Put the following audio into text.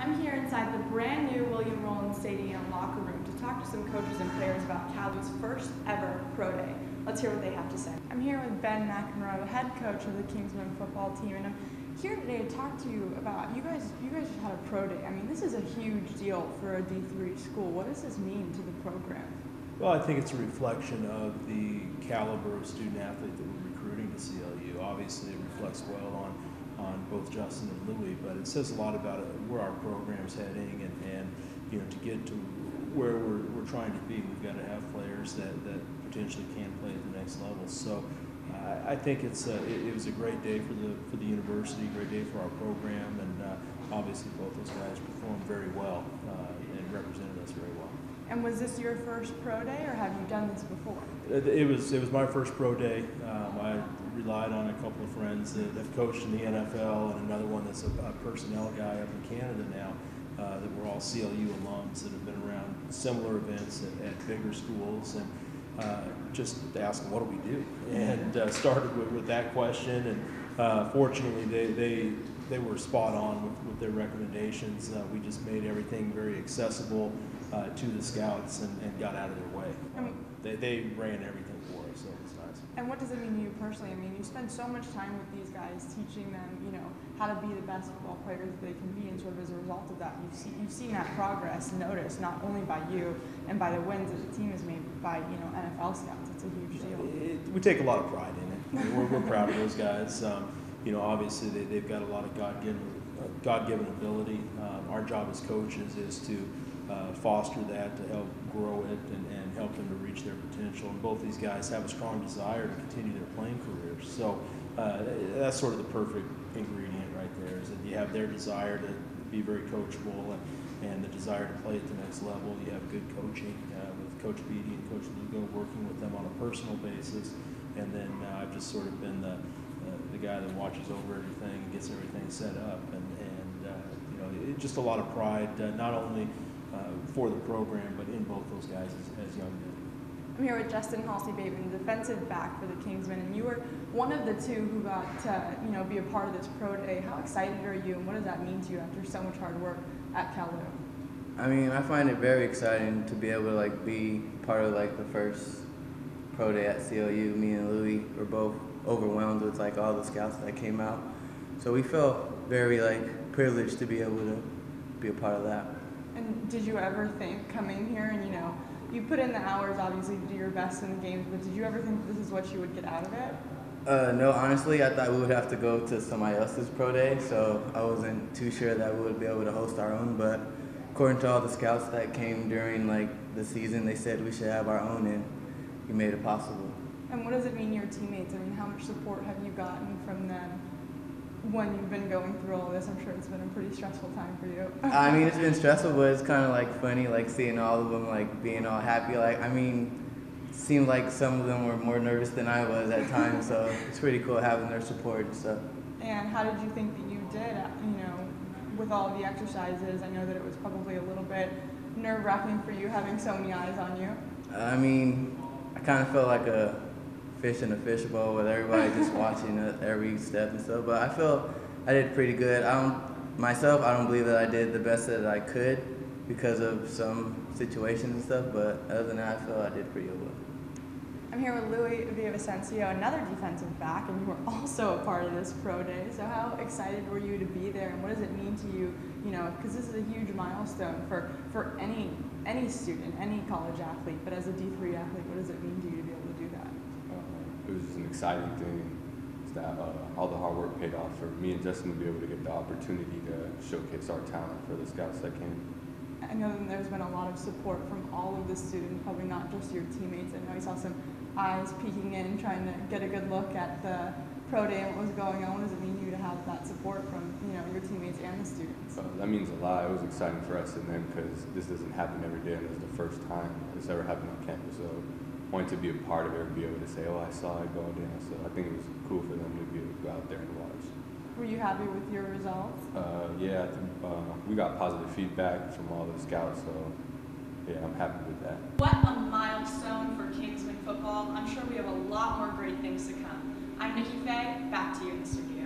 I'm here inside the brand new William Rowland Stadium locker room to talk to some coaches and players about Calu's first ever pro day. Let's hear what they have to say. I'm here with Ben McEnroe, head coach of the Kingsmen football team, and I'm here today to talk to you about you guys just had a pro day. I mean, this is a huge deal for a D3 school. What does this mean to the program? Well, I think it's a reflection of the caliber of student athlete that we're recruiting to CLU. Obviously, it reflects well on both Justin and Louis, but it says a lot about where our program's heading, and you know, to get to where we're trying to be, we've got to have players that potentially can play at the next level. So I think it was a great day for the university, great day for our program, and obviously both those guys performed very well and represented us very well. And was this your first pro day, or have you done this before? It was my first pro day. I relied on a couple of friends that have coached in the NFL, and another one that's a personnel guy up in Canada now, that were all CLU alums that have been around similar events at bigger schools, and just asked them, what do we do? And started with that question, and fortunately they were spot on with their recommendations. We just made everything very accessible to the scouts and got out of their way. They ran everything for us, so it was nice. And what does it mean to you personally? I mean, you spend so much time with these guys, teaching them, you know, how to be the best football players that they can be, and sort of as a result of that, you've seen that progress noticed not only by you and by the wins that the team has made, but by, you know, NFL scouts. It's a huge deal. We take a lot of pride in it. I mean, we're proud of those guys. You know, obviously they've got a lot of God-given ability. Our job as coaches is to foster that, to help grow it and help them to reach their potential. And both these guys have a strong desire to continue their playing careers. So that's sort of the perfect ingredient right there, is that you have their desire to be very coachable and the desire to play at the next level. You have good coaching with Coach Beatty and Coach Lugo working with them on a personal basis. And then I've just sort of been the guy that watches over everything and gets everything set up. And you know, just a lot of pride, not only for the program, but in both those guys as young men. I'm here with Justin Halsey-Bateman, defensive back for the Kingsmen, and you were one of the two who got to, you know, be a part of this pro day. How excited are you, and what does that mean to you after so much hard work at Calu? I mean, I find it very exciting to be able to be part of the first pro day at CLU. Me and Louis were both overwhelmed with all the scouts that came out, so we felt very privileged to be able to be a part of that. And did you ever think coming here, and you know, you put in the hours obviously to do your best in the games, but did you ever think this is what you would get out of it? No, honestly, I thought we would have to go to somebody else's pro day, so I wasn't too sure that we would be able to host our own, but according to all the scouts that came during the season, they said we should have our own, and we made it possible. And what does it mean to your teammates? I mean, how much support have you gotten from them when you've been going through all this? I'm sure it's been a pretty stressful time for you. I mean, it's been stressful, but it's kind of funny, seeing all of them being all happy. I mean, it seemed like some of them were more nervous than I was at times, so it's pretty cool having their support and stuff. And how did you think that you did, you know, with all of the exercises? I know that it was probably a little bit nerve-wracking for you having so many eyes on you. I mean, I kind of felt like a fish in a fishbowl with everybody just watching every step and stuff, but I feel I did pretty good. I don't believe that I did the best that I could because of some situations and stuff, but other than that, I feel I did pretty well. I'm here with Louis Villavicencio, another defensive back, and you were also a part of this pro day. So how excited were you to be there, and what does it mean to you, you know, because this is a huge milestone for any student, any college athlete, but as a D3 athlete, what does it mean to you to be able to do that? It was an exciting thing that all the hard work paid off for me and Justin to be able to get the opportunity to showcase our talent for the scouts that came. I know that there's been a lot of support from all of the students, probably not just your teammates. I know you saw some eyes peeking in, trying to get a good look at the pro day and what was going on. What does it mean to you to have that support from, you know, your teammates and the students? That means a lot. It was exciting for us and them because this doesn't happen every day, and it was the first time this ever happened on campus. So wanted to be a part of it and be able to say, oh, I saw it going down. So I think it was cool for them to be able to go out there and watch. Were you happy with your results? Yeah, I think, we got positive feedback from all the scouts, so yeah, I'm happy with that. What a milestone for Kingsmen football. I'm sure we have a lot more great things to come. I'm Nikki Faye, back to you in the studio.